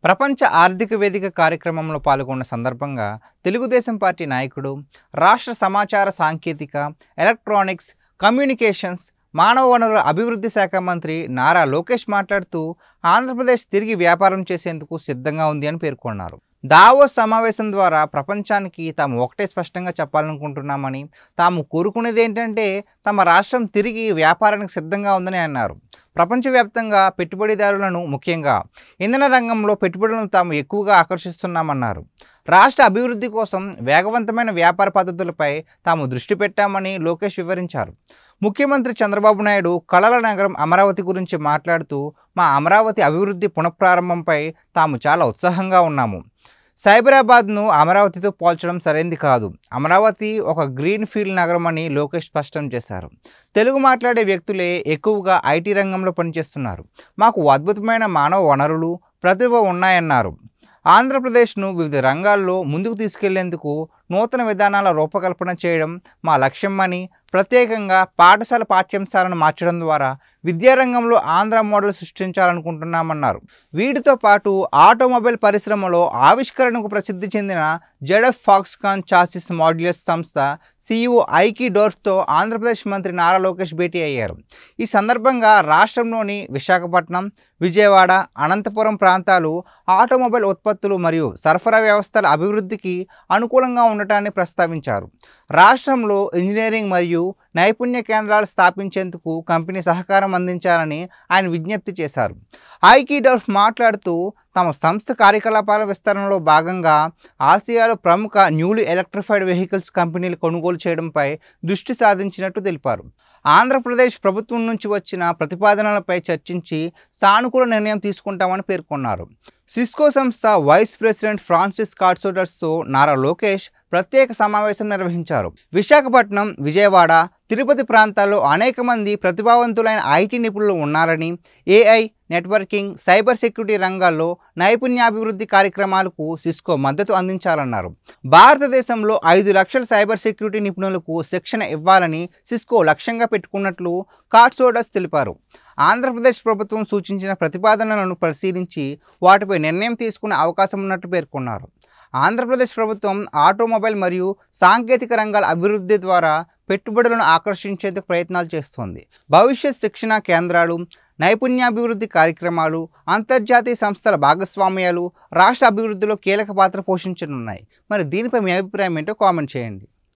ప్రపంచ ఆర్థిక వేదిక కార్యక్రమంలో పాల్గొన్న సందర్భంగా తెలుగుదేశం పార్టీ నాయకుడు, రాష్ట్ర సమాచార సాంకేతిక, ఎలక్ట్రానిక్స్, కమ్యూనికేషన్స్, మానవ వనరుల అభివృద్ధి శాఖ మంత్రి నారా లోకేష్ మాట్లాడుతూ ఆంధ్రప్రదేశ్ తిరిగి వ్యాపారం చేసేందుకు సిద్ధంగా ఉంది అని పేర్కొన్నారు. దావోస్ సమావేశం ద్వారా ప్రపంచానికి తాము ఒకటే స్పష్టంగా చెప్పాలనుకుంటున్నామని, తాము కోరుకునేది ఏంటంటే తమ రాష్ట్రం తిరిగి వ్యాపారానికి సిద్ధంగా ఉందని అన్నారు. ప్రపంచవ్యాప్తంగా పెట్టుబడిదారులను, ముఖ్యంగా ఇంధన రంగంలో పెట్టుబడులను తాము ఎక్కువగా ఆకర్షిస్తున్నామన్నారు. రాష్ట్ర అభివృద్ధి కోసం వేగవంతమైన వ్యాపార పద్ధతులపై తాము దృష్టి పెట్టామని లోకేష్ వివరించారు. ముఖ్యమంత్రి చంద్రబాబు నాయుడు కళల నగరం అమరావతి గురించి మాట్లాడుతూ, మా అమరావతి అభివృద్ధి పునఃప్రారంభంపై తాము చాలా ఉత్సాహంగా ఉన్నాము. సైబరాబాద్ను అమరావతితో పోల్చడం సరైంది కాదు. అమరావతి ఒక గ్రీన్ ఫీల్డ్ నగరం అని లోకేష్ స్పష్టం చేశారు. తెలుగు మాట్లాడే వ్యక్తులే ఎక్కువగా ఐటీ రంగంలో పనిచేస్తున్నారు. మాకు అద్భుతమైన మానవ వనరులు, ప్రతిభ ఉన్నాయన్నారు. ఆంధ్రప్రదేశ్ను వివిధ రంగాల్లో ముందుకు తీసుకెళ్లేందుకు నూతన విధానాల రూపకల్పన చేయడం మా లక్ష్యం అని, ప్రత్యేకంగా పాఠశాల పాఠ్యాంశాలను మార్చడం ద్వారా విద్యారంగంలో ఆంధ్ర మోడల్ సృష్టించాలనుకుంటున్నామన్నారు. వీటితో పాటు ఆటోమొబైల్ పరిశ్రమలో ఆవిష్కరణకు ప్రసిద్ధి చెందిన జెడ్ఎఫ్ ఫాక్స్కాన్ చాసిస్ మాడ్యులస్ సంస్థ CEO ఐకీ డోర్ఫ్తో ఆంధ్రప్రదేశ్ మంత్రి నారా లోకేష్ భేటీ అయ్యారు. ఈ సందర్భంగా రాష్ట్రంలోని విశాఖపట్నం, విజయవాడ, అనంతపురం ప్రాంతాలు ఆటోమొబైల్ ఉత్పత్తులు మరియు సరఫరా వ్యవస్థల అభివృద్ధికి అనుకూలంగా ఉండటాన్ని ప్రస్తావించారు. రాష్ట్రంలో ఇంజనీరింగ్ మరియు నైపుణ్య కేంద్రాలు స్థాపించేందుకు కంపెనీ సహకారం అందించాలని ఆయన విజ్ఞప్తి చేశారు. ఐకీ డోర్ఫ్ మాట్లాడుతూ, తమ సంస్థ కార్యకలాపాల విస్తరణలో భాగంగా ఆసియాలో ప్రముఖ న్యూలీ ఎలక్ట్రిఫైడ్ వెహికల్స్ కంపెనీలు కొనుగోలు చేయడంపై దృష్టి సాధించినట్టు తెలిపారు. ఆంధ్రప్రదేశ్ ప్రభుత్వం నుంచి వచ్చిన ప్రతిపాదనలపై చర్చించి సానుకూల నిర్ణయం తీసుకుంటామని పేర్కొన్నారు. సిస్కో సంస్థ వైస్ ప్రెసిడెంట్ ఫ్రాన్సిస్ కార్డ్సోడర్స్తో నారా లోకేష్ ప్రత్యేక సమావేశం నిర్వహించారు. విశాఖపట్నం, విజయవాడ, తిరుపతి ప్రాంతాల్లో అనేక మంది ప్రతిభావంతులైన ఐటీ నిపుణులు ఉన్నారని, AI, నెట్వర్కింగ్, సైబర్ సెక్యూరిటీ రంగాల్లో నైపుణ్యాభివృద్ధి కార్యక్రమాలకు సిస్కో మద్దతు అందించాలన్నారు. భారతదేశంలో 5 లక్షల సైబర్ సెక్యూరిటీ నిపుణులకు శిక్షణ ఇవ్వాలని సిస్కో లక్ష్యంగా పెట్టుకున్నట్లు కార్డ్సోడర్స్ తెలిపారు. ఆంధ్రప్రదేశ్ ప్రభుత్వం సూచించిన ప్రతిపాదనలను పరిశీలించి వాటిపై నిర్ణయం తీసుకునే అవకాశం ఉన్నట్లు పేర్కొన్నారు. ఆంధ్రప్రదేశ్ ప్రభుత్వం ఆటోమొబైల్ మరియు సాంకేతిక రంగాల అభివృద్ధి ద్వారా పెట్టుబడులను ఆకర్షించేందుకు ప్రయత్నాలు చేస్తోంది. భవిష్యత్ శిక్షణా కేంద్రాలు, నైపుణ్యాభివృద్ధి కార్యక్రమాలు, అంతర్జాతీయ సంస్థల భాగస్వామ్యాలు రాష్ట్ర అభివృద్ధిలో కీలక పాత్ర పోషించనున్నాయి. మరి దీనిపై మీ అభిప్రాయం ఏంటో కామెంట్ చేయండి.